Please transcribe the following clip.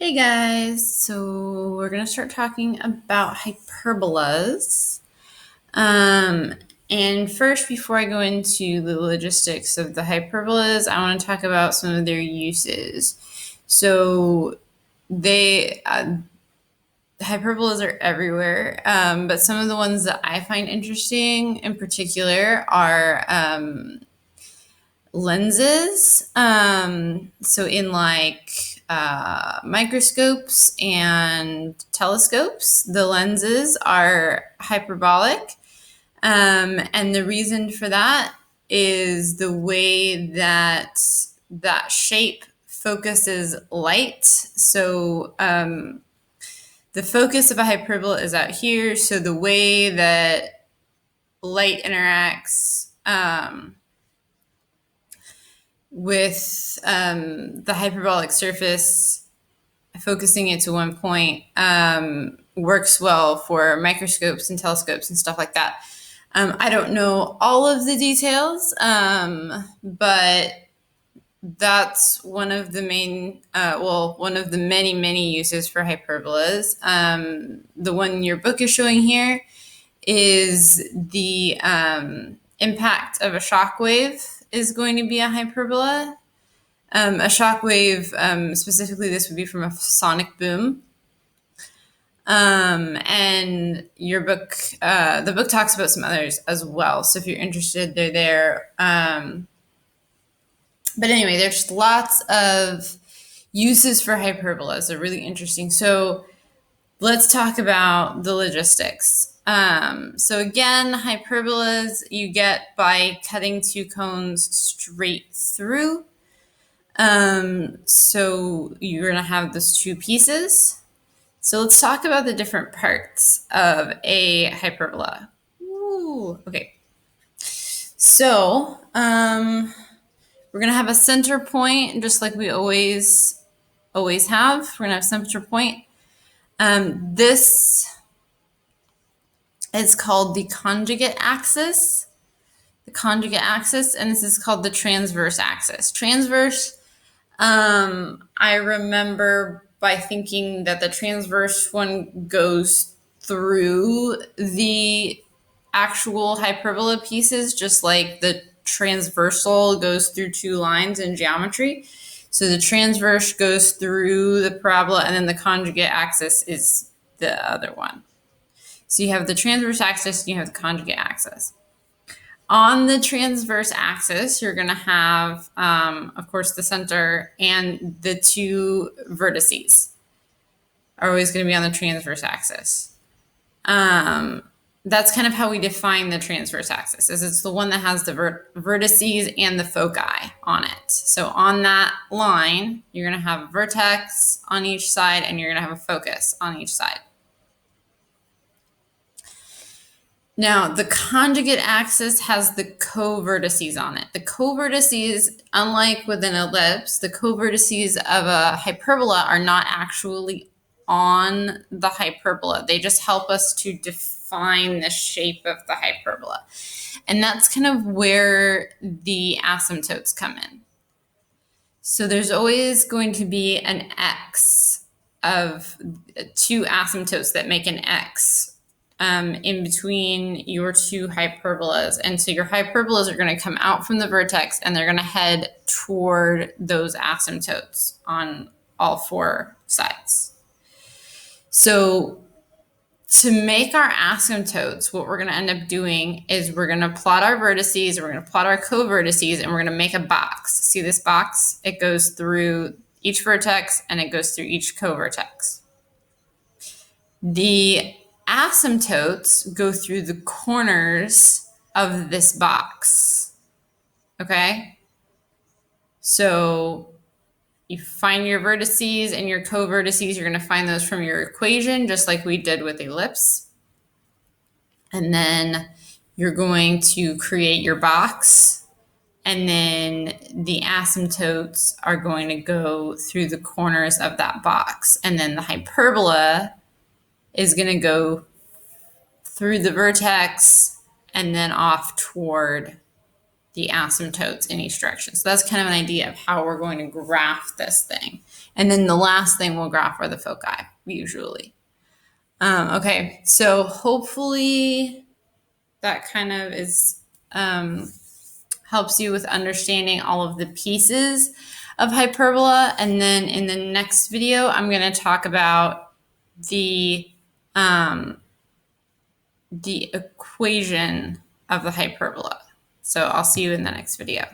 Hey guys, so we're going to start talking about hyperbolas. Um, and first, before I go into the logistics of the hyperbolas, I want to talk about some of their uses. So, they hyperbolas are everywhere, but some of the ones that I find interesting in particular are lenses. So in microscopes and telescopes, the lenses are hyperbolic. And the reason for that is the way that that shape focuses light. So the focus of a hyperbola is out here. So the way that light interacts with the hyperbolic surface, focusing it to one point, works well for microscopes and telescopes and stuff like that. I don't know all of the details, but that's one of the main, one of the many, many uses for hyperbolas. The one your book is showing here is the impact of a shock wave is going to be a hyperbola. A shock wave, specifically, this would be from a sonic boom. And your book, the book talks about some others as well. So if you're interested, they're there. But anyway, there's lots of uses for hyperbolas. They're really interesting. So let's talk about the logistics. So again, hyperbolas you get by cutting two cones straight through. So you're going to have those two pieces. So let's talk about the different parts of a hyperbola. Ooh, okay. So we're going to have a center point, just like we always have. We're going to have a center point. This is called the conjugate axis. The conjugate axis, and this is called the transverse axis. Transverse, I remember by thinking that the transverse one goes through the actual hyperbola pieces, just like the transversal goes through two lines in geometry. So the transverse goes through the parabola, and then the conjugate axis is the other one. So you have the transverse axis and you have the conjugate axis. On the transverse axis, you're going to have, of course, the center and the two vertices are always going to be on the transverse axis. That's kind of how we define the transverse axis, is it's the one that has the vertices and the foci on it. So on that line, you're going to have a vertex on each side and you're going to have a focus on each side. Now, the conjugate axis has the co-vertices on it. The co-vertices, unlike with an ellipse, the co-vertices of a hyperbola are not actually on the hyperbola. They just help us to define the shape of the hyperbola. And that's kind of where the asymptotes come in. So there's always going to be an x of two asymptotes that make an x in between your two hyperbolas. And so your hyperbolas are going to come out from the vertex and they're going to head toward those asymptotes on all four sides. So to make our asymptotes, what we're going to end up doing is we're going to plot our vertices, we're going to plot our co-vertices, and we're going to make a box. See this box? It goes through each vertex and it goes through each co-vertex. The asymptotes go through the corners of this box. Okay? So you find your vertices and your co-vertices, you're going to find those from your equation, just like we did with ellipse. And then you're going to create your box. And then the asymptotes are going to go through the corners of that box. And then the hyperbola is going to go through the vertex and then off toward the asymptotes in each direction. So that's kind of an idea of how we're going to graph this thing. And then the last thing we'll graph are the foci, usually. Okay, so hopefully that kind of is helps you with understanding all of the pieces of hyperbola. And then in the next video, I'm going to talk about the equation of the hyperbola. So I'll see you in the next video.